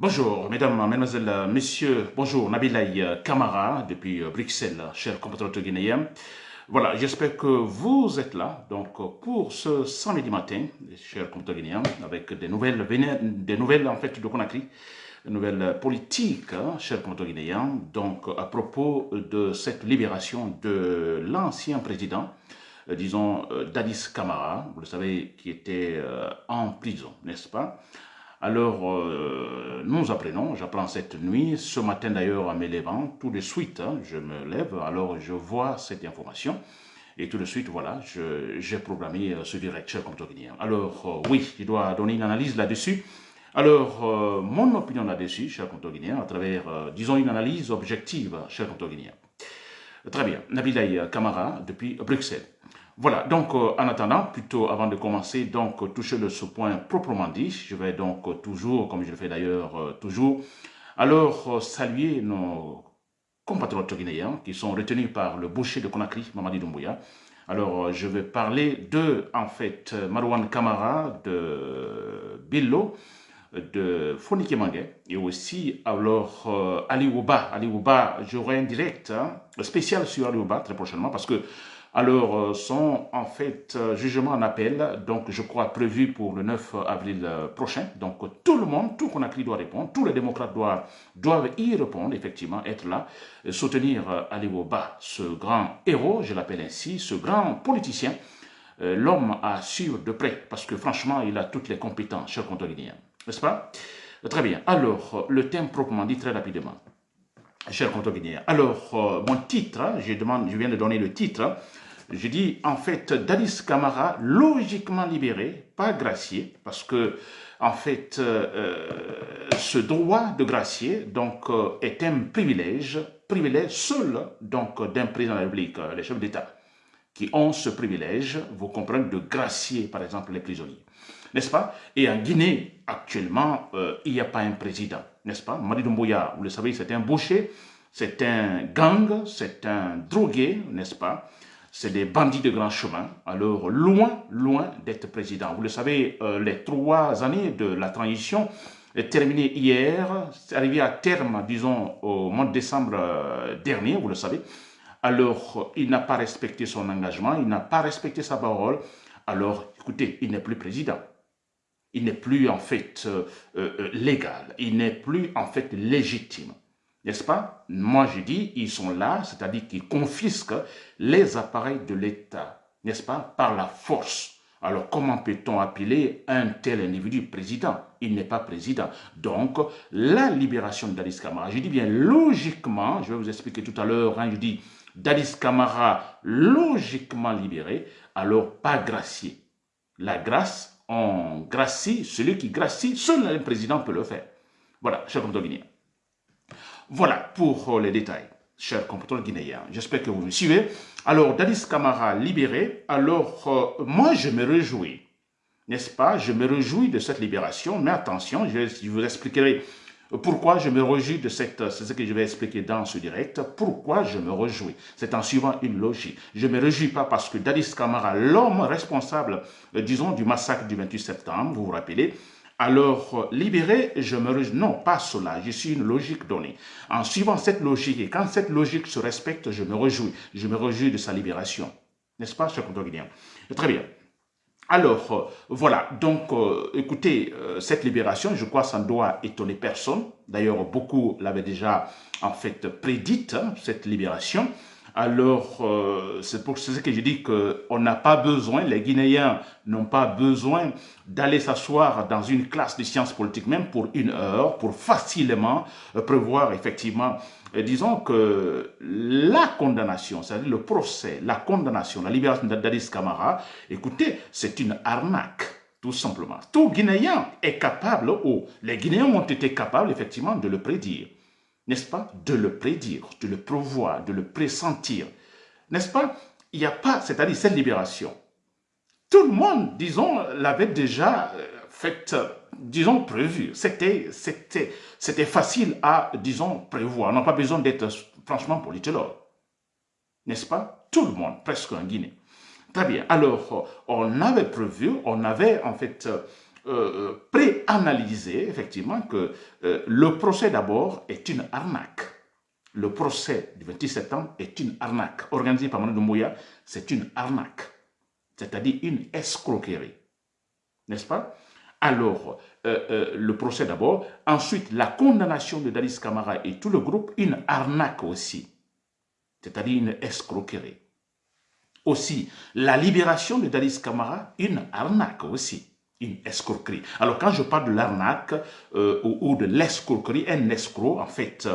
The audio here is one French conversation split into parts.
Bonjour, mesdames, mesdemoiselles, messieurs. Bonjour, Nabilaï Kamara, depuis Bruxelles, chers compatriotes guinéens. Voilà, j'espère que vous êtes là donc pour ce samedi matin, chers compatriotes guinéens, avec des nouvelles en fait de Conakry, des nouvelles politiques, chers compatriotes guinéens, donc à propos de cette libération de l'ancien président, Dadis Camara, vous le savez, qui était en prison, n'est-ce pas? Alors, nous apprenons, j'apprends cette nuit, ce matin d'ailleurs en me levant, tout de suite, je me lève, alors je vois cette information, et tout de suite, voilà, j'ai programmé ce direct, cher compte guinéen. Alors, oui, je dois donner une analyse là-dessus. Alors, mon opinion là-dessus, cher compte guinéen, à travers, disons, une analyse objective, cher compte guinéen. Très bien, Nabilaï Kamara, depuis Bruxelles. Voilà, donc en attendant, plutôt avant de commencer, donc toucher ce point proprement dit, je vais donc toujours, comme je le fais d'ailleurs toujours, alors saluer nos compatriotes guinéens qui sont retenus par le boucher de Conakry, Mamadi Doumbouya. Alors je vais parler de, en fait, Marouane Kamara, de Billo, de Fonike Mangue et aussi alors Ali Ouba. Ali Ouba, j'aurai un direct spécial sur Ali Ouba très prochainement parce que alors son en fait jugement en appel, donc je crois prévu pour le 9 avril prochain. Donc tout le monde, tout Conakry doit répondre, tous les démocrates doivent y répondre, effectivement, être là, soutenir Ali Ouba, ce grand héros, je l'appelle ainsi, ce grand politicien, l'homme à suivre de près parce que franchement il a toutes les compétences, cher compte guinéen. N'est-ce pas? Très bien. Alors, le thème proprement dit très rapidement. Cher compte guinéen. Alors, mon titre, je viens de donner le titre. Je dis, en fait, Dadis Camara, logiquement libéré, pas gracié, parce que, en fait, ce droit de gracier, donc, est un privilège seul, donc, d'un président de la République, les chefs d'État, qui ont ce privilège, vous comprenez, de gracier, par exemple, les prisonniers. N'est-ce pas? Et en Guinée, actuellement, il n'y a pas un président, n'est-ce pas? Mamadi Doumbouya, vous le savez, c'est un boucher, c'est un gang, c'est un drogué, n'est-ce pas? C'est des bandits de grand chemin. Alors, loin d'être président. Vous le savez, les 3 années de la transition est terminée hier, c'est arrivé à terme, disons, au mois de décembre dernier, vous le savez. Alors, il n'a pas respecté son engagement, il n'a pas respecté sa parole. Alors, écoutez, il n'est plus président. Il n'est plus en fait légal, il n'est plus en fait légitime. N'est-ce pas? Moi je dis, ils sont là, c'est-à-dire qu'ils confisquent les appareils de l'État, n'est-ce pas? Par la force. Alors comment peut-on appeler un tel individu président? Il n'est pas président. Donc la libération de Dadis Camara, je dis bien logiquement, je vais vous expliquer tout à l'heure, je dis Dadis Camara logiquement libéré, alors pas gracié. La grâce, on gracie, celui qui gracie, seul le président peut le faire. Voilà, chers compatriotes guinéens. Voilà pour les détails, chers compatriotes guinéens. J'espère que vous me suivez. Alors, Dadis Camara libéré. Alors, moi, je me réjouis, n'est-ce pas? Je me réjouis de cette libération, mais attention, je vous expliquerai pourquoi je me réjouis de cette... C'est ce que je vais expliquer dans ce direct. Pourquoi je me réjouis? C'est en suivant une logique. Je ne me réjouis pas parce que Dadis Camara, l'homme responsable, disons, du massacre du 28 septembre, vous vous rappelez, alors libéré, je me réjouis. Non, pas cela. Je suis une logique donnée. En suivant cette logique, et quand cette logique se respecte, je me réjouis. Je me réjouis de sa libération. N'est-ce pas, cher compatriote guinéen? Très bien. Alors, voilà, donc, écoutez, cette libération, je crois, ça ne doit étonner personne. D'ailleurs, beaucoup l'avaient déjà, en fait, prédite, cette libération. Alors, c'est pour ce que je dis qu'on n'a pas besoin, les Guinéens n'ont pas besoin d'aller s'asseoir dans une classe de sciences politiques, même pour 1 heure, pour facilement prévoir, effectivement, disons que la condamnation, c'est-à-dire le procès, la condamnation, la libération d'Adis Camara, écoutez, c'est une arnaque, tout simplement. Tout Guinéen est capable, ou les Guinéens ont été capables, effectivement, de le prédire. N'est-ce pas? De le prédire, de le prévoir, de le pressentir. N'est-ce pas? Il n'y a pas, c'est-à-dire cette libération. Tout le monde, disons, l'avait déjà fait, disons, prévu. C'était facile à, disons, prévoir. On n'a pas besoin d'être, franchement, politologue. N'est-ce pas? Tout le monde, presque en Guinée. Très bien. Alors, on avait prévu, on avait, en fait, préanalyser effectivement que le procès d'abord est une arnaque. Le procès du 26 septembre est une arnaque. Organisé par Mamadou Doumbouya, c'est une arnaque. C'est-à-dire une escroquerie. N'est-ce pas? Alors, le procès d'abord. Ensuite, la condamnation de Dadis Camara et tout le groupe, une arnaque aussi. C'est-à-dire une escroquerie. Aussi, la libération de Dadis Camara, une arnaque aussi. Une escroquerie. Alors, quand je parle de l'arnaque ou de l'escroquerie, un escroc, en fait,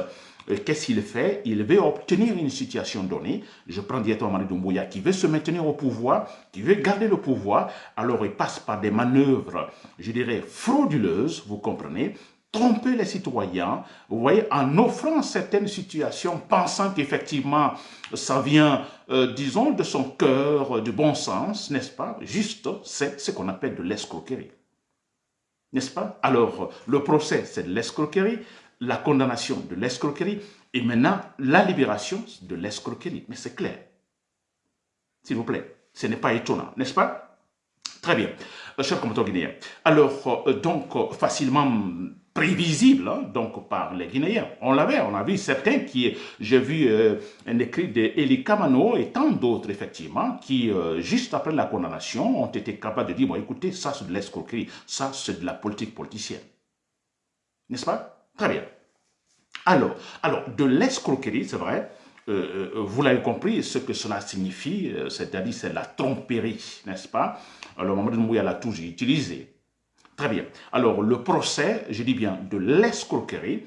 qu'est-ce qu'il fait? Il veut obtenir une situation donnée. Je prends directement Mamadou Doumbouya qui veut se maintenir au pouvoir, qui veut garder le pouvoir. Alors, il passe par des manœuvres, je dirais, frauduleuses, vous comprenez, tromper les citoyens, vous voyez, en offrant certaines situations, pensant qu'effectivement, ça vient, disons, de son cœur, du bon sens, n'est-ce pas? Juste, c'est ce qu'on appelle de l'escroquerie. N'est-ce pas? Alors, le procès, c'est de l'escroquerie, la condamnation de l'escroquerie, et maintenant, la libération de l'escroquerie. Mais c'est clair. S'il vous plaît, ce n'est pas étonnant, n'est-ce pas? Très bien, chers commentateurs guinéens. Alors, donc, facilement prévisible donc par les Guinéens. On a vu certains qui, j'ai vu un écrit d'Eli Kamano et tant d'autres, effectivement, qui, juste après la condamnation, ont été capables de dire, bon, écoutez, ça c'est de l'escroquerie, ça c'est de la politique politicienne. N'est-ce pas? Très bien. Alors de l'escroquerie, c'est vrai, vous l'avez compris, ce que cela signifie, c'est-à-dire c'est la tromperie, n'est-ce pas? Alors, Mamadou Doumbouya l'a toujours utilisé. Très bien. Alors, le procès, je dis bien de l'escroquerie,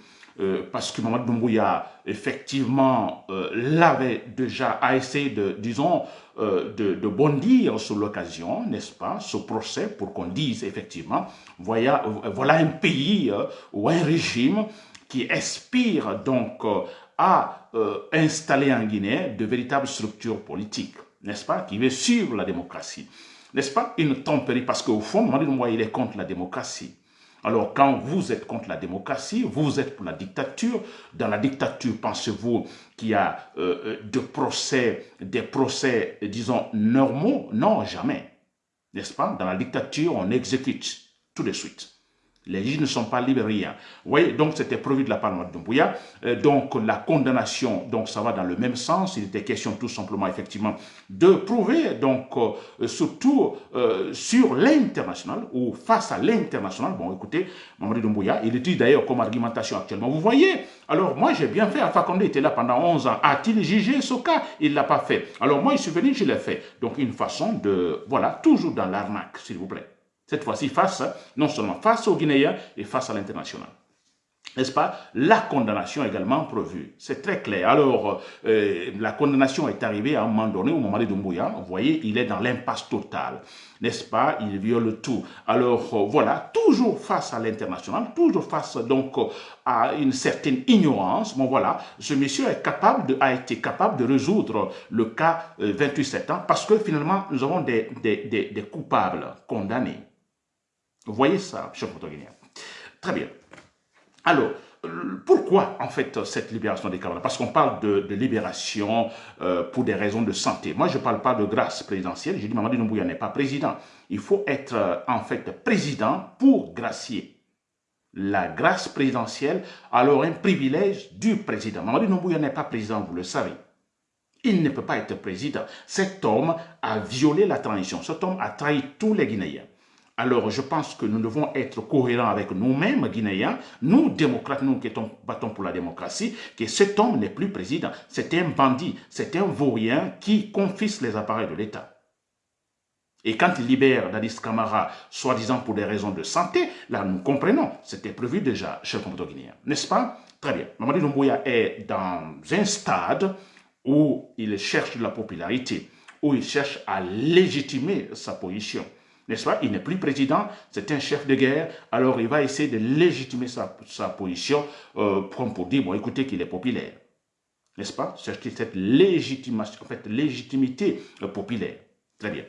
parce que Mamadou Doumbouya, effectivement, l'avait déjà essayé de, disons, de bondir sur l'occasion, n'est-ce pas, ce procès, pour qu'on dise, effectivement, voilà un pays ou un régime qui aspire donc à installer en Guinée de véritables structures politiques, n'est-ce pas, qui veut suivre la démocratie. N'est-ce pas? Une tromperie, parce qu'au fond, Mamadou Doumbouya, il est contre la démocratie. Alors, quand vous êtes contre la démocratie, vous êtes pour la dictature. Dans la dictature, pensez-vous qu'il y a des procès, disons, normaux? Non, jamais. N'est-ce pas? Dans la dictature, on exécute tout de suite. Les juges ne sont pas libres, rien. Vous voyez, donc c'était prévu de la part de Mamadou Doumbouya. Donc la condamnation, donc ça va dans le même sens. Il était question tout simplement, effectivement, de prouver, donc surtout sur l'international ou face à l'international. Bon, écoutez, Mamadou Doumbouya, il utilise d'ailleurs comme argumentation actuellement. Vous voyez, alors moi j'ai bien fait. Alpha Condé était là pendant 11 ans. A-t-il jugé ce cas? Il ne l'a pas fait. Alors moi, je suis venu, je l'ai fait. Donc une façon de, voilà, toujours dans l'arnaque, s'il vous plaît. Cette fois-ci, non seulement face aux Guinéens et face à l'international. N'est-ce pas? La condamnation également prévue. C'est très clair. Alors, la condamnation est arrivée à un moment donné où Mamadou Doumbouya, vous voyez, il est dans l'impasse totale. N'est-ce pas? Il viole tout. Alors, voilà, toujours face à l'international, toujours face donc à une certaine ignorance. Bon, voilà, ce monsieur a été capable de résoudre le cas 28 septembre parce que finalement, nous avons des coupables condamnés. Vous voyez ça, chef guinéen. Très bien. Alors, pourquoi, en fait, cette libération des Camara? Parce qu'on parle de libération pour des raisons de santé. Moi, je ne parle pas de grâce présidentielle. Je dis, Mamadou Doumbouya n'est pas président. Il faut être, en fait, président pour gracier. La grâce présidentielle, alors un privilège du président. Mamadou Doumbouya n'est pas président, vous le savez. Il ne peut pas être président. Cet homme a violé la transition. Cet homme a trahi tous les Guinéens. Alors, je pense que nous devons être cohérents avec nous-mêmes, Guinéens, nous, démocrates, nous qui battons pour la démocratie, que cet homme n'est plus président. C'est un bandit, c'est un vaurien qui confisque les appareils de l'État. Et quand il libère Dadis Camara, soi-disant pour des raisons de santé, là, nous comprenons, c'était prévu déjà, chers compatriotes guinéens. N'est-ce pas? Très bien. Mamadou Doumbouya est dans un stade où il cherche de la popularité, où il cherche à légitimer sa position. N'est-ce pas? Il n'est plus président, c'est un chef de guerre, alors il va essayer de légitimer sa position pour dire, bon, écoutez, qu'il est populaire. N'est-ce pas? C'est cette légitimation, en fait, légitimité populaire. Très bien.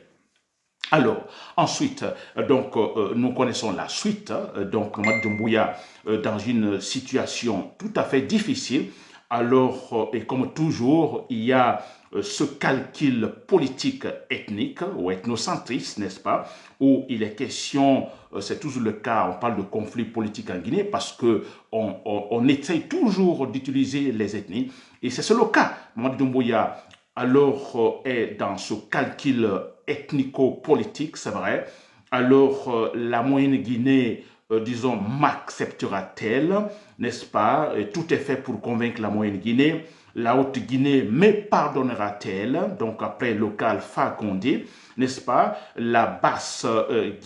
Alors, ensuite, donc, nous connaissons la suite. Donc, Mamadou Doumbouya, dans une situation tout à fait difficile, Alors, et comme toujours, il y a ce calcul politique ethnique ou ethnocentriste, n'est-ce pas, où il est question, c'est toujours le cas, on parle de conflit politique en Guinée parce que on essaye toujours d'utiliser les ethnies et c'est le cas. Mamadi Doumbouya, alors, est dans ce calcul ethnico-politique, c'est vrai. Alors, la moyenne Guinée, disons, m'acceptera-t-elle, n'est-ce pas? Et tout est fait pour convaincre la moyenne Guinée. La haute Guinée me pardonnera-t-elle? Donc, après local Condé, n'est-ce pas? La basse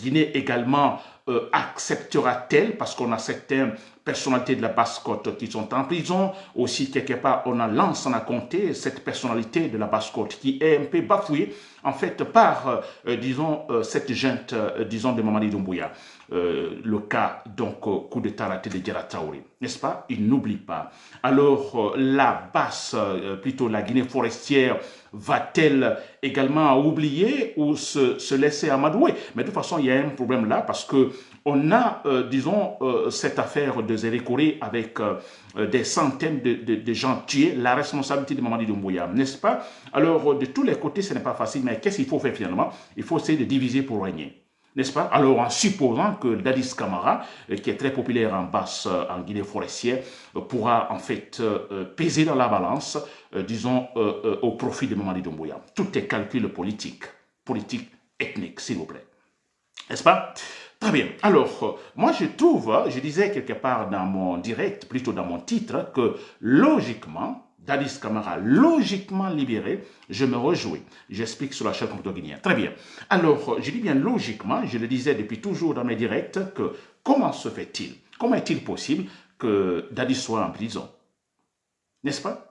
Guinée également acceptera-t-elle? Parce qu'on a certaines personnalités de la Basse-Côte qui sont en prison. Aussi, quelque part, on a Lansana Conté, cette personnalité de la Basse-Côte qui est un peu bafouée, en fait, par, disons, cette junte, disons, de Mamadi Doumbouya. Le cas, donc, coup d'État à la tête de Diarra Traoré, n'est-ce pas? Il n'oublie pas. Alors, la basse, plutôt la Guinée forestière, va-t-elle également oublier ou se laisser amadouer? Mais de toute façon, il y a un problème là parce que on a, disons, cette affaire de Zérékoré avec des centaines de gens tués, la responsabilité de Mamadi Doumbouya, n'est-ce pas? Alors, de tous les côtés, ce n'est pas facile, mais qu'est-ce qu'il faut faire finalement? Il faut essayer de diviser pour régner. N'est-ce pas? Alors, en supposant que Dadis Camara, qui est très populaire en basse, en Guinée forestière, pourra en fait peser dans la balance, disons, au profit de Mamadi Doumbouya. Tout est calcul politique, ethnique, s'il vous plaît. N'est-ce pas? Très bien. Alors, moi je trouve, je disais quelque part dans mon direct, plutôt dans mon titre, que logiquement, Dadis Camara, logiquement libéré, je me réjouis. J'explique sur la chaîne Computer Guinéen. Très bien. Alors, je dis bien logiquement, je le disais depuis toujours dans mes directs, que comment se fait-il, comment est-il possible que Dadis soit en prison? N'est-ce pas?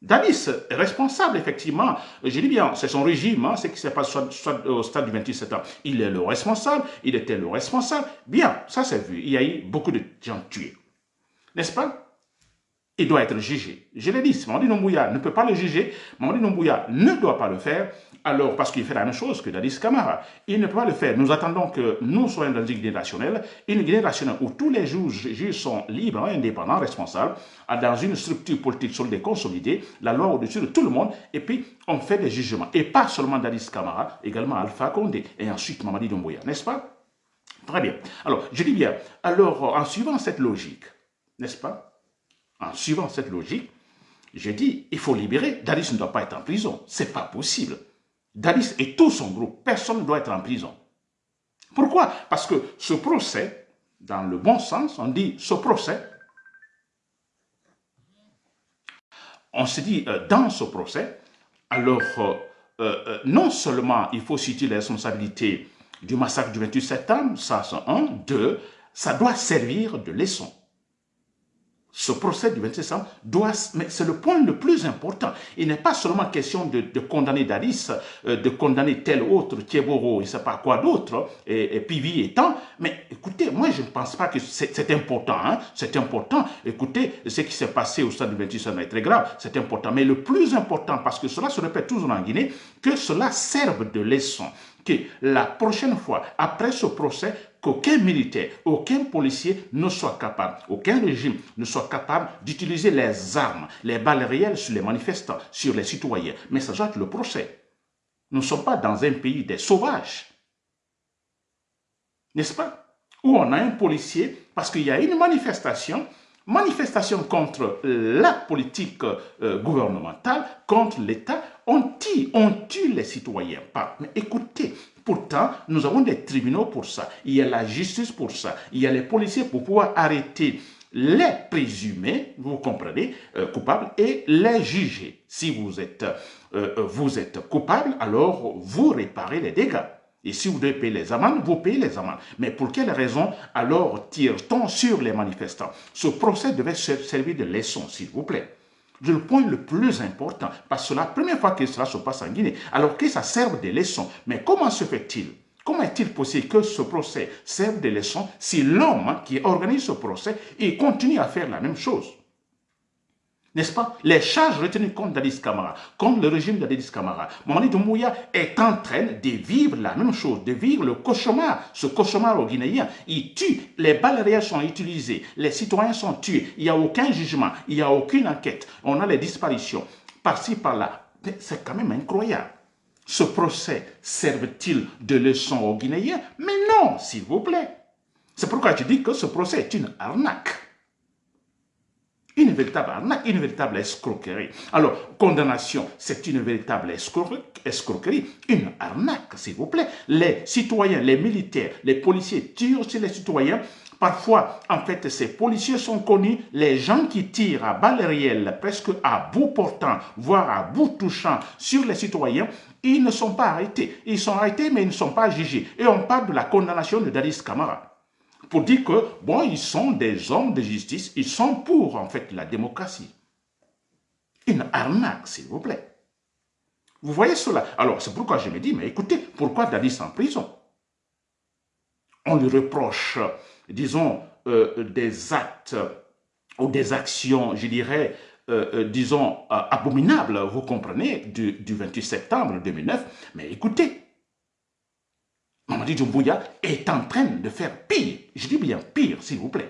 Dadis est responsable, effectivement. Je dis bien, c'est son régime, hein, ce qui s'est passé soit au stade du 28 septembre. Il est le responsable, il était le responsable. Bien, ça c'est vu. Il y a eu beaucoup de gens tués. N'est-ce pas? Il doit être jugé. Je l'ai dit, si Mamadi Doumbouya ne peut pas le juger, Mamadi Doumbouya ne doit pas le faire, alors parce qu'il fait la même chose que Dadis Camara. Il ne peut pas le faire. Nous attendons que nous soyons dans une Guinée nationale où tous les juges sont libres, indépendants, responsables, dans une structure politique solide et consolidée, la loi au-dessus de tout le monde, et puis on fait des jugements. Et pas seulement Dadis Camara, également Alpha Condé, et ensuite Mamadi Doumbouya, n'est-ce pas? Très bien. Alors, je dis bien, alors en suivant cette logique, n'est-ce pas? En suivant cette logique, j'ai dit, il faut libérer. Dadis ne doit pas être en prison. Ce n'est pas possible. Dadis et tout son groupe, personne ne doit être en prison. Pourquoi? Parce que ce procès, dans le bon sens, on dit ce procès, on se dit dans ce procès, alors non seulement il faut situer les responsabilités du massacre du 28 septembre, ça c'est un, deux, ça doit servir de leçon. Ce procès du 27 septembre doit, mais c'est le point le plus important. Il n'est pas seulement question de condamner Dadis, de condamner tel autre, Thieboro, il ne sait pas quoi d'autre, et Pivi et tant. Mais écoutez, moi je ne pense pas que c'est important. Hein? C'est important. Écoutez, ce qui s'est passé au stade du 28 septembre est très grave. C'est important. Mais le plus important, parce que cela se répète toujours en Guinée, que cela serve de leçon. Que la prochaine fois, après ce procès, qu'aucun militaire, aucun policier ne soit capable, aucun régime ne soit capable d'utiliser les armes, les balles réelles sur les manifestants, sur les citoyens. Mais ça doit être le procès. Nous ne sommes pas dans un pays des sauvages. N'est-ce pas? Où on a un policier, parce qu'il y a une manifestation contre la politique gouvernementale, contre l'État, on tue les citoyens. Mais écoutez, pourtant, nous avons des tribunaux pour ça. Il y a la justice pour ça. Il y a les policiers pour pouvoir arrêter les présumés, vous comprenez, coupables, et les juger. Si vous êtes coupable, alors vous réparez les dégâts. Et si vous devez payer les amendes, vous payez les amendes. Mais pour quelle raison alors tire-t-on sur les manifestants? Ce procès devait servir de leçon, s'il vous plaît. Le point le plus important, parce que c'est la première fois que cela se passe en Guinée, alors que ça serve de leçon. Mais comment se fait-il? Comment est-il possible que ce procès serve de leçon si l'homme qui organise ce procès, il continue à faire la même chose? N'est-ce pas? Les charges retenues contre Dadis Camara, contre le régime de Dadis Camara. Mamadi Doumbouya est en train de vivre la même chose, de vivre le cauchemar, ce cauchemar au Guinéen. Il tue, les balles réelles sont utilisées, les citoyens sont tués, il n'y a aucun jugement, il n'y a aucune enquête. On a les disparitions, par-ci, par-là. C'est quand même incroyable. Ce procès serve-t-il de leçon aux Guinéens? Mais non, s'il vous plaît. C'est pourquoi je dis que ce procès est une arnaque. Une véritable arnaque, une véritable escroquerie. Alors, condamnation, c'est une véritable escroquerie, une arnaque, s'il vous plaît. Les citoyens, les militaires, les policiers tirent sur les citoyens. Parfois, en fait, ces policiers sont connus. Les gens qui tirent à balles réelles, presque à bout portant, voire à bout touchant sur les citoyens, ils ne sont pas arrêtés. Ils sont arrêtés, mais ils ne sont pas jugés. Et on parle de la condamnation de Dadis Camara. Pour dire que, bon, ils sont des hommes de justice, ils sont pour, en fait, la démocratie. Une arnaque, s'il vous plaît. Vous voyez cela? Alors, c'est pourquoi je me dis, mais écoutez, pourquoi Dadis en prison? On lui reproche, disons, des actes ou des actions, je dirais, disons, abominables, vous comprenez, du 28 septembre 2009. Mais écoutez, Mamadi Doumbouya est en train de faire pire. Je dis bien pire, s'il vous plaît.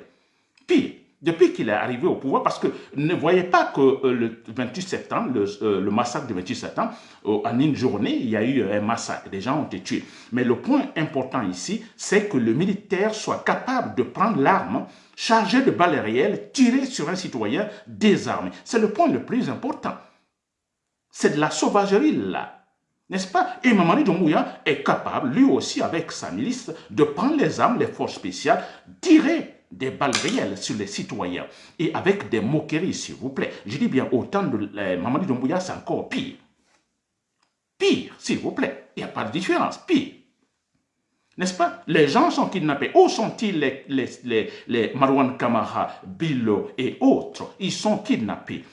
Pire. Depuis qu'il est arrivé au pouvoir, parce que ne voyez pas que le 28 septembre, le massacre du 28 septembre, en une journée, il y a eu un massacre. Des gens ont été tués. Mais le point important ici, c'est que le militaire soit capable de prendre l'arme, chargée de balles réelles, tirer sur un citoyen désarmé. C'est le point le plus important. C'est de la sauvagerie là. N'est-ce pas? Et Mamadi Doumbouya est capable, lui aussi avec sa milice, de prendre les armes, les forces spéciales, tirer des balles réelles sur les citoyens. Et avec des moqueries, s'il vous plaît. Je dis bien, au temps de Mamadi Doumbouya, c'est encore pire. Pire, s'il vous plaît. Il n'y a pas de différence. Pire. N'est-ce pas? Les gens sont kidnappés. Où sont-ils les Marwan Kamara, Billo et autres? Ils sont kidnappés.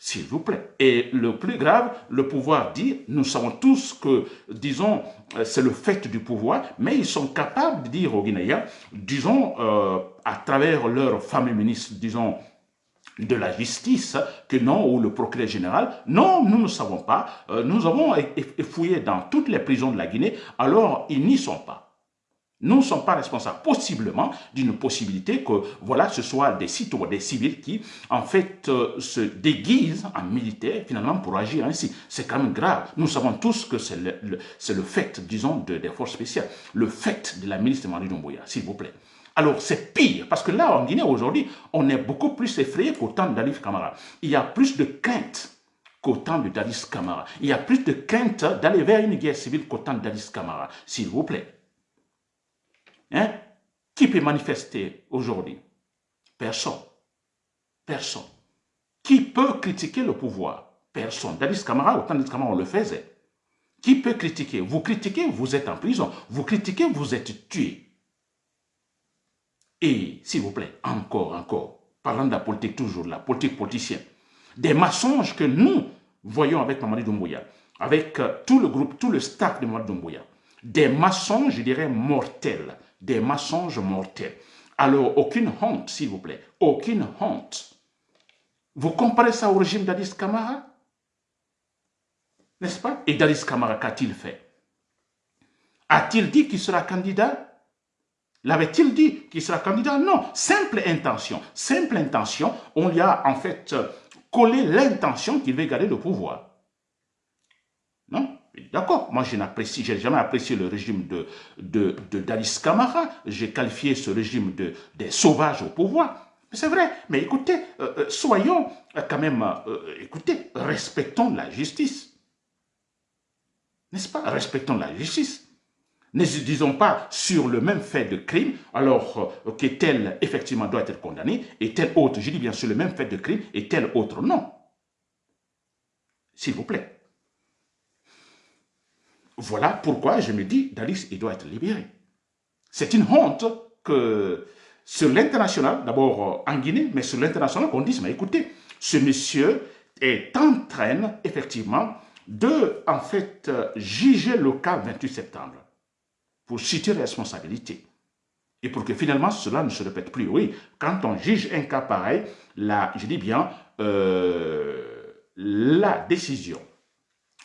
S'il vous plaît. Et le plus grave, le pouvoir dit, nous savons tous que, disons, c'est le fait du pouvoir, mais ils sont capables de dire aux Guinéens, disons, à travers leur fameux ministre, disons, de la justice, que non, ou le procureur général, non, nous ne savons pas, nous avons fouillé dans toutes les prisons de la Guinée, alors ils n'y sont pas. Nous ne sommes pas responsables, possiblement, d'une possibilité que, voilà, ce soit des citoyens, des civils qui, en fait, se déguisent en militaires, finalement, pour agir ainsi. C'est quand même grave. Nous savons tous que c'est le fait, disons, des forces spéciales, le fait de la milice de Mamadi Doumbouya, s'il vous plaît. Alors, c'est pire, parce que là, en Guinée, aujourd'hui, on est beaucoup plus effrayé qu'au temps de Dadis Camara. Il y a plus de crainte qu'au temps de Dadis Camara. Il y a plus de crainte d'aller vers une guerre civile qu'au temps de Dadis Camara, s'il vous plaît. Hein? Qui peut manifester aujourd'hui? Personne. Personne. Qui peut critiquer le pouvoir? Personne. Dadis Camara, autant Dadis Camara, on le faisait. Qui peut critiquer? Vous critiquez, vous êtes en prison. Vous critiquez, vous êtes tué. Et, s'il vous plaît, encore, parlant de la politique toujours, la politique politicienne, des mensonges que nous voyons avec Mamadi Doumbouya, avec tout le groupe, tout le staff de Mamadi Doumbouya, des mensonges, je dirais, mortels. Des mensonges mortels. Alors, aucune honte, s'il vous plaît. Aucune honte. Vous comparez ça au régime d'Adis Camara? N'est-ce pas? Et Dadis Camara, qu'a-t-il fait? A-t-il dit qu'il sera candidat? L'avait-il dit qu'il sera candidat? Non. Simple intention. Simple intention. On lui a en fait collé l'intention qu'il veut garder le pouvoir. Non? D'accord, moi je n'ai jamais apprécié le régime de Dadis Camara. J'ai qualifié ce régime des sauvages au pouvoir. C'est vrai, mais écoutez, soyons quand même, écoutez, respectons la justice. N'est-ce pas? Respectons la justice. Ne disons pas sur le même fait de crime, alors que tel effectivement doit être condamné, et tel autre, je dis bien sur le même fait de crime, et tel autre non. S'il vous plaît. Voilà pourquoi je me dis, Dadis, il doit être libéré. C'est une honte que sur l'international, d'abord en Guinée, mais sur l'international, qu'on dise, mais écoutez, ce monsieur est en train, effectivement, de, en fait, juger le cas 28 septembre pour situer responsabilité. Et pour que finalement cela ne se répète plus. Oui, quand on juge un cas pareil, je dis bien, la décision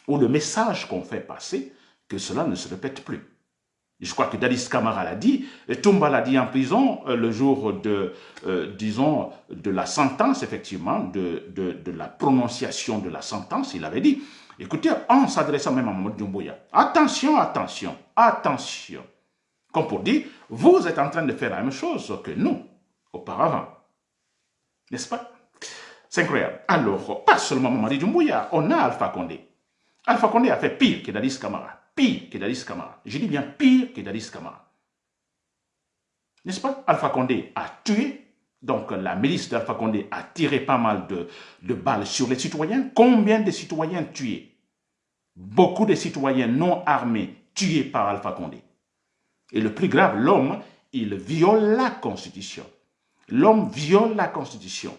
ou le message qu'on fait passer, que cela ne se répète plus. Je crois que Dadis Camara l'a dit, Toumba l'a dit en prison le jour disons, de la sentence, effectivement, de la prononciation de la sentence. Il avait dit, écoutez, en s'adressant même à Mamadou Doumbouya, attention, attention, attention. Comme pour dire, vous êtes en train de faire la même chose que nous, auparavant. N'est-ce pas? C'est incroyable. Alors, pas seulement Mamadou Doumbouya, on a Alpha Condé. Alpha Condé a fait pire que Dadis Camara. Pire que Dadis Camara. Je dis bien pire que Dadis Camara. N'est-ce pas? Alpha Condé a tué. Donc, la milice d'Alpha Condé a tiré pas mal de balles sur les citoyens. Combien de citoyens tués? Beaucoup de citoyens non armés tués par Alpha Condé. Et le plus grave, l'homme, il viole la Constitution. L'homme viole la Constitution.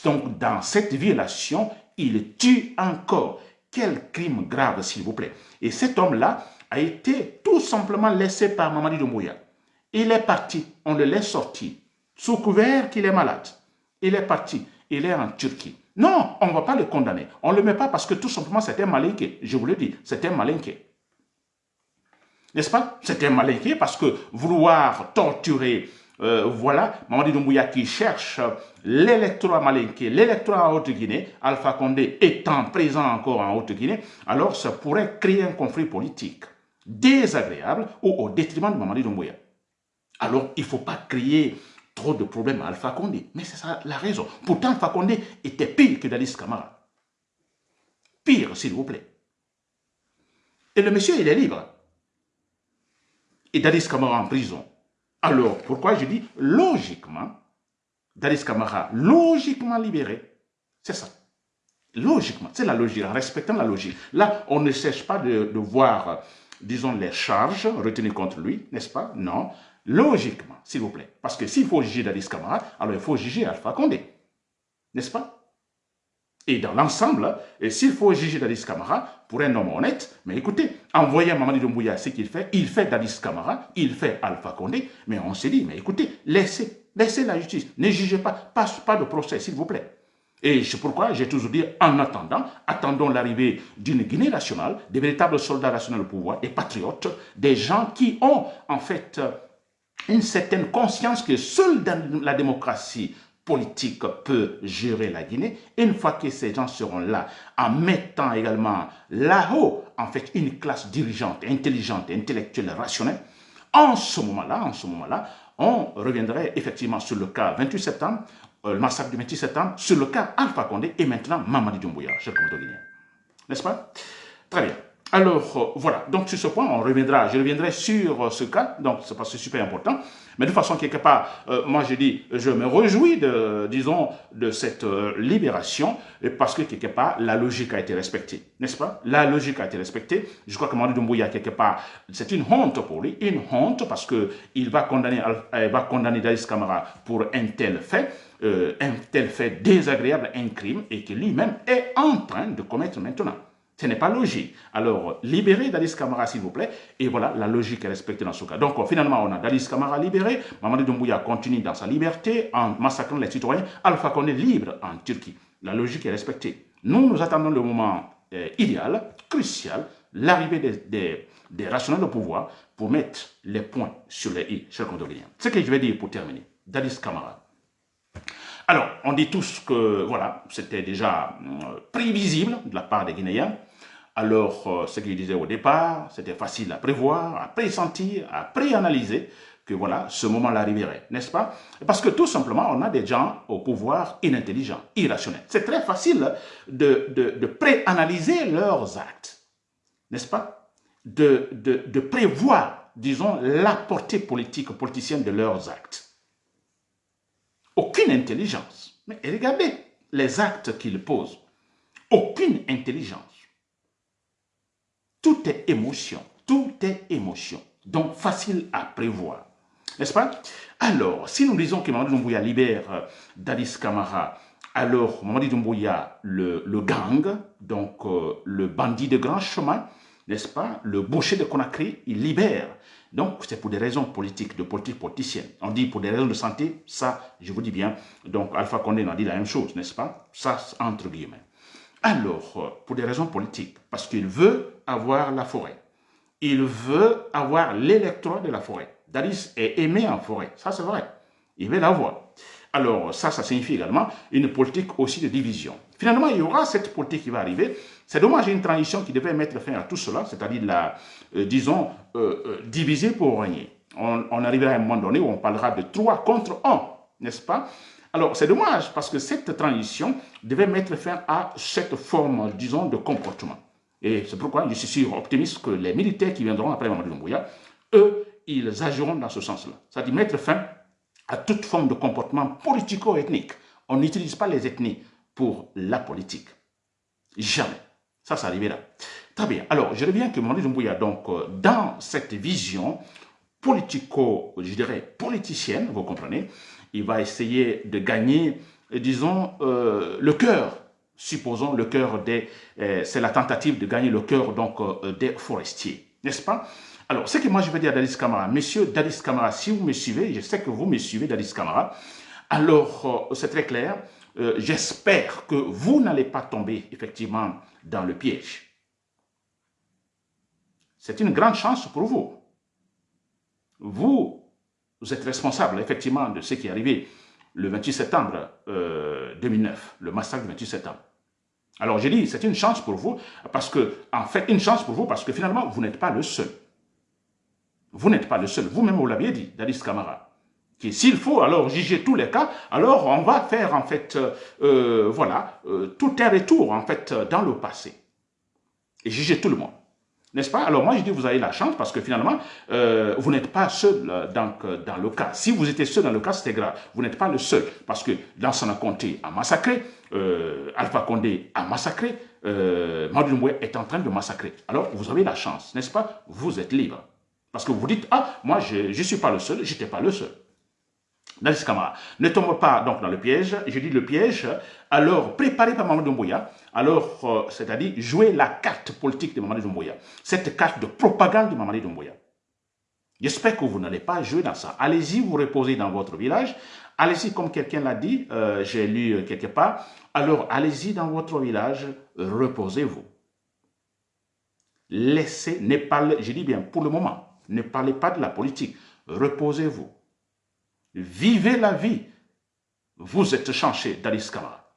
Donc, dans cette violation, il tue encore. Quel crime grave, s'il vous plaît. Et cet homme-là a été tout simplement laissé par Mamadi Doumbouya. Il est parti, on le laisse sortir, sous couvert qu'il est malade. Il est parti, il est en Turquie. Non, on ne va pas le condamner. On ne le met pas parce que tout simplement c'est un malinqué. Je vous le dis, c'est un malinqué. N'est-ce pas? C'est un malinqué parce que vouloir torturer, voilà, Mamadi Doumbouya qui cherche l'électorat malinqué, l'électorat en Haute-Guinée, Alpha Condé étant présent encore en Haute-Guinée, alors ça pourrait créer un conflit politique désagréable ou au détriment de Mamadi Doumbouya. Alors, il ne faut pas créer trop de problèmes à Alpha Condé. Mais c'est ça la raison. Pourtant, Alpha Condé était pire que Dadis Camara. Pire, s'il vous plaît. Et le monsieur, il est libre. Et Dadis Camara en prison. Alors, pourquoi je dis logiquement, Dadis Camara, logiquement libéré. C'est ça. Logiquement, c'est la logique, en respectant la logique. Là, on ne cherche pas de voir, disons, les charges retenues contre lui, n'est-ce pas? Non. Logiquement, s'il vous plaît. Parce que s'il faut juger Dadis Camara, alors il faut juger Alpha Condé. N'est-ce pas? Et dans l'ensemble, s'il faut juger Dadis Camara, pour un homme honnête, mais écoutez, envoyez Mamadi Doumbouya ce qu'il fait Dadis Camara, il fait Alpha Condé, mais on s'est dit, mais écoutez, laissez la justice, ne jugez pas, pas de procès, s'il vous plaît. Et c'est pourquoi j'ai toujours dit, en attendant, attendons l'arrivée d'une Guinée nationale, des véritables soldats nationaux au pouvoir, des patriotes, des gens qui ont en fait une certaine conscience que seule dans la démocratie politique peut gérer la Guinée. Et une fois que ces gens seront là, en mettant également là-haut, en fait, une classe dirigeante, intelligente, intellectuelle, rationnelle, en ce moment-là, on reviendrait effectivement sur le cas 28 septembre, le massacre du 28 septembre, sur le cas Alpha Condé et maintenant Mamadi Doumbouya, cher comte guinéen. N'est-ce pas? Très bien. Alors, voilà. Donc, sur ce point, je reviendrai sur ce cas. Donc, c'est parce que c'est super important. Mais de façon, quelque part, moi, je dis, je me réjouis disons, de cette libération parce que, quelque part, la logique a été respectée. N'est-ce pas? La logique a été respectée. Je crois que Mamadi Doumbouya, quelque part, c'est une honte pour lui. Une honte parce qu'il va condamner Dadis Camara pour un tel fait désagréable, un crime, et que lui-même est en train de commettre maintenant. Ce n'est pas logique. Alors, libérez Dadis Camara, s'il vous plaît. Et voilà, la logique est respectée dans ce cas. Donc, finalement, on a Dadis Camara libéré. Mamadi Doumbouya continue dans sa liberté en massacrant les citoyens. Alpha Condé libre en Turquie. La logique est respectée. Nous attendons le moment idéal, crucial, l'arrivée des rationnels au pouvoir pour mettre les points sur les i, chers condoguinéens. Ce que je vais dire pour terminer. Dadis Camara. Alors, on dit tous que, voilà, c'était déjà prévisible de la part des Guinéens. Alors, ce qu'ils disaient au départ, c'était facile à prévoir, à pressentir, à préanalyser, que voilà, ce moment-là arriverait, n'est-ce pas? Parce que tout simplement, on a des gens au pouvoir inintelligents, irrationnels. C'est très facile de préanalyser leurs actes, n'est-ce pas? De prévoir, disons, la portée politicienne de leurs actes. Aucune intelligence. Mais regardez les actes qu'ils posent. Aucune intelligence. Tout est émotion. Tout est émotion. Donc, facile à prévoir. N'est-ce pas? Alors, si nous disons que Mamadi Doumbouya libère Dadis Camara, alors Mamadi Doumbouya, le gang, donc le bandit de grand chemin, n'est-ce pas? Le boucher de Conakry, il libère. Donc, c'est pour des raisons politiques, de politique politicienne. On dit pour des raisons de santé, ça, je vous dis bien. Donc, Alpha Condé a dit la même chose, n'est-ce pas? Ça, entre guillemets. Alors, pour des raisons politiques, parce qu'il veut avoir la forêt. Il veut avoir l'électorat de la forêt. Dadis est aimé en forêt, ça c'est vrai. Il veut l'avoir. Alors, ça signifie également une politique aussi de division. Finalement, il y aura cette politique qui va arriver. C'est dommage, une transition qui devait mettre fin à tout cela, c'est-à-dire, disons, diviser pour régner. On arrivera à un moment donné où on parlera de 3 contre 1, n'est-ce pas? Alors, c'est dommage parce que cette transition devait mettre fin à cette forme, disons, de comportement. Et c'est pourquoi je suis optimiste que les militaires qui viendront après Mamadou Doumbouya, eux, ils agiront dans ce sens-là. C'est-à-dire mettre fin à toute forme de comportement politico-ethnique. On n'utilise pas les ethnies pour la politique. Jamais. Ça arrivera. Très bien. Alors, je reviens que Mamadou Doumbouya, donc, dans cette vision politico, je dirais, politicienne, vous comprenez, il va essayer de gagner, disons, le cœur. Supposons le cœur des... c'est la tentative de gagner le cœur, donc, des forestiers. N'est-ce pas? Alors, ce que moi je veux dire à Dadis Camara, monsieur Dadis Camara, si vous me suivez, je sais que vous me suivez, Dadis Camara, alors c'est très clair, j'espère que vous n'allez pas tomber effectivement dans le piège. C'est une grande chance pour vous. Vous êtes responsable effectivement de ce qui est arrivé le 28 septembre 2009, le massacre du 28 septembre. Alors j'ai dit, c'est une chance pour vous, parce que, en fait, une chance pour vous, parce que finalement, vous n'êtes pas le seul. Vous n'êtes pas le seul. Vous-même, vous l'aviez dit, Dadis Camara, que s'il faut alors juger tous les cas, alors on va faire, en fait, voilà, tout un retour, en fait, dans le passé. Et juger tout le monde. N'est-ce pas? Alors moi, je dis, vous avez la chance, parce que finalement, vous n'êtes pas seul dans le cas. Si vous étiez seul dans le cas, c'était grave. Vous n'êtes pas le seul, parce que Lansana Conté a massacré, Alpha Condé a massacré, Mamadou Doumbouya est en train de massacrer. Alors, vous avez la chance, n'est-ce pas? Vous êtes libre. Parce que vous dites, ah, moi, je ne suis pas le seul, je n'étais pas le seul. Dadis Camara, ne tombe pas donc dans le piège, je dis le piège, alors préparé par Mamadou Doumbouya, alors, c'est-à-dire jouer la carte politique de Mamadou Doumbouya, cette carte de propagande de Mamadou Doumbouya. J'espère que vous n'allez pas jouer dans ça. Allez-y, vous reposez dans votre village, allez-y comme quelqu'un l'a dit, j'ai lu quelque part, alors allez-y dans votre village, reposez-vous. Laissez, ne parlez, je dis bien pour le moment, ne parlez pas de la politique, reposez-vous. Vivez la vie. Vous êtes changé, Dadis Camara.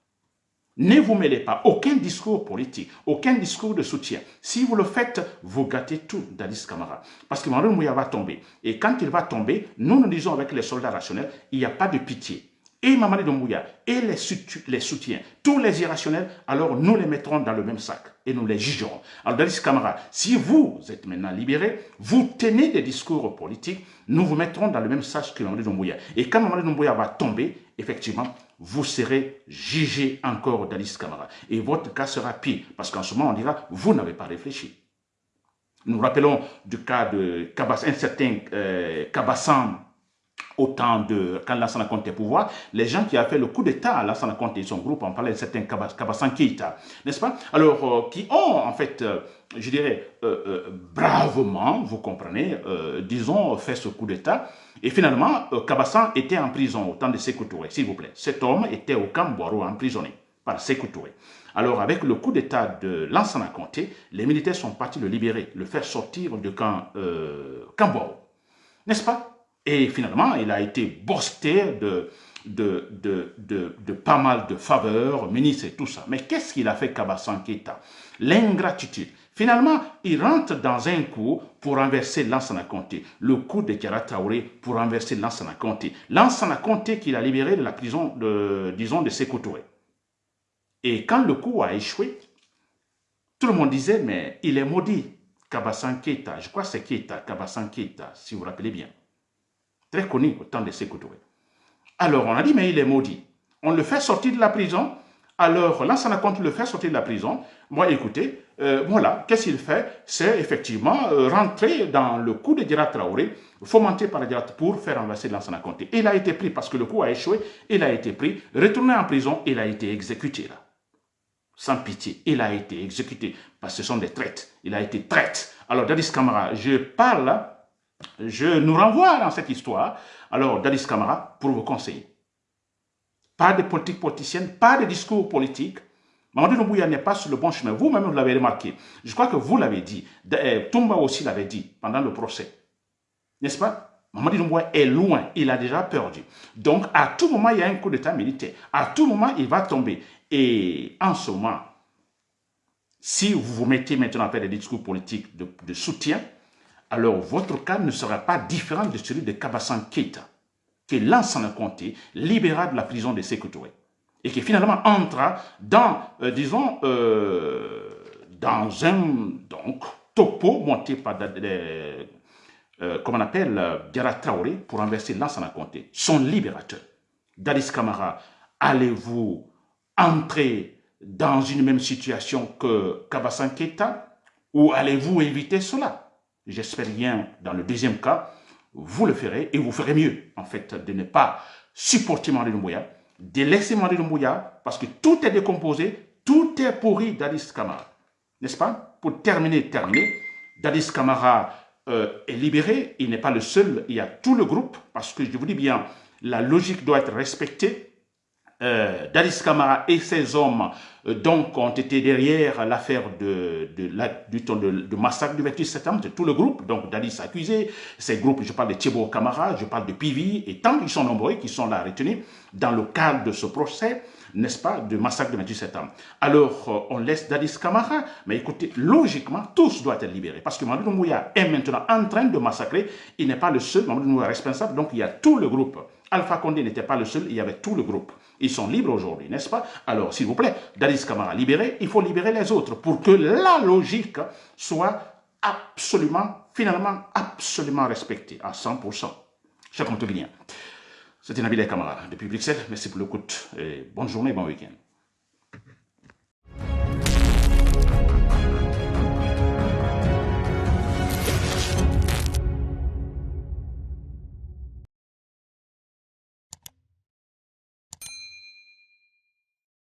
Ne vous mêlez pas. Aucun discours politique, aucun discours de soutien. Si vous le faites, vous gâtez tout, Dadis Camara. Parce que Mamadou Doumbouya va tomber. Et quand il va tomber, nous nous disons avec les soldats rationnels, il n'y a pas de pitié. Et Mamadou Doumbouya et les soutiens, tous les irrationnels, alors nous les mettrons dans le même sac et nous les jugerons. Alors Dadis Camara, si vous êtes maintenant libérés, vous tenez des discours politiques, nous vous mettrons dans le même sac que Mamadou Doumbouya. Et quand Mamadou Doumbouya va tomber, effectivement, vous serez jugé encore, Dadis Camara. Et votre cas sera pire, parce qu'en ce moment, on dira, vous n'avez pas réfléchi. Nous rappelons du cas de un certain Kabassan, au temps de quand Lansana Conté était au pouvoir, les gens qui avaient fait le coup d'État à Lansana Conté et son groupe, on parlait de certains Kabassan Keïta, n'est-ce pas? Alors, qui ont en fait, je dirais, bravement, vous comprenez, disons, fait ce coup d'État. Et finalement, Kabassan était en prison au temps de Sékou Touré, s'il vous plaît. Cet homme était au camp Boiro emprisonné par Sékou Touré. Alors, avec le coup d'État de Lansana Conté, les militaires sont partis le libérer, le faire sortir du camp Boiro. N'est-ce pas? Et finalement, il a été boosté de pas mal de faveurs, ministres et tout ça. Mais qu'est-ce qu'il a fait, Kabassan Keïta? L'ingratitude. Finalement, il rentre dans un coup pour renverser Lansana Conté. Le coup de Diarra Traoré pour renverser Lansana Conté. Lansana Conté qu'il a libéré de la prison, disons, de Sékou Touré. Et quand le coup a échoué, tout le monde disait, mais il est maudit. Kabassan Keïta, je crois que c'est Keïta, Kabassan Keïta, si vous vous rappelez bien. Très connu au temps de Sékou Touré. Alors, on a dit, mais il est maudit. On le fait sortir de la prison. Alors, Lansana Conté le fait sortir de la prison. Moi, écoutez, voilà, qu'est-ce qu'il fait? C'est effectivement rentrer dans le coup de Diarra Traoré, fomenté par Diarra pour faire renverser Lansana Conté. Il a été pris parce que le coup a échoué, il a été pris, retourné en prison, il a été exécuté là. sans pitié. Il a été exécuté parce que ce sont des traites. Il a été traite. Alors, Dadis Camara, je nous renvoie dans cette histoire. Alors, Dadis Camara, pour vous conseiller. Pas de politique politicienne, pas de discours politique. Mamadou Doumbouya n'est pas sur le bon chemin. Vous-même, vous l'avez remarqué. Je crois que vous l'avez dit. Toumba aussi l'avait dit pendant le procès. N'est-ce pas? Mamadou Doumbouya est loin. Il a déjà perdu. Donc, à tout moment, il y a un coup d'état militaire. À tout moment, il va tomber. Et en ce moment, si vous vous mettez maintenant à faire des discours politiques de soutien, alors votre cas ne sera pas différent de celui de Kabassan Keita, qui l'ancien Conté libéra de la prison de Sékou Touré et qui finalement entra dans, disons, dans un topo monté par comment on appelle, Diarra Traoré pour renverser l'ancien Conté, son libérateur. Dadis Camara, allez-vous entrer dans une même situation que Kabassan Keita ou allez-vous éviter cela? J'espère bien, dans le deuxième cas, vous le ferez et vous ferez mieux, en fait, de ne pas supporter Mamadou Doumbouya, de laisser Mamadou Doumbouya, parce que tout est décomposé, tout est pourri Dadis Camara. N'est-ce pas? Pour terminer, Dadis Camara est libéré, il n'est pas le seul, il y a tout le groupe, parce que je vous dis bien, la logique doit être respectée. Dadis Camara et ses hommes donc ont été derrière l'affaire du massacre du 28 septembre, c'est tout le groupe, donc Dadis accusé, ces groupes, je parle de Thiebo Camara, je parle de Pivi, et tant qu'ils sont nombreux, qui sont là retenus dans le cadre de ce procès, n'est-ce pas, du massacre du 28 septembre. Alors, on laisse Dadis Camara, mais écoutez, logiquement, tous doivent être libérés, parce que Mamadou Doumbouya est maintenant en train de massacrer, il n'est pas le seul, Mamadou Doumbouya est responsable, donc il y a tout le groupe. Alpha Condé n'était pas le seul, il y avait tout le groupe. Ils sont libres aujourd'hui, n'est-ce pas? Alors, s'il vous plaît, Dadis Camara libéré, il faut libérer les autres pour que la logique soit absolument, finalement, absolument respectée à 100%. Chers compatriotes guinéens, c'était Nabil Camara depuis Bruxelles. Merci pour l'écoute et bonne journée, bon week-end.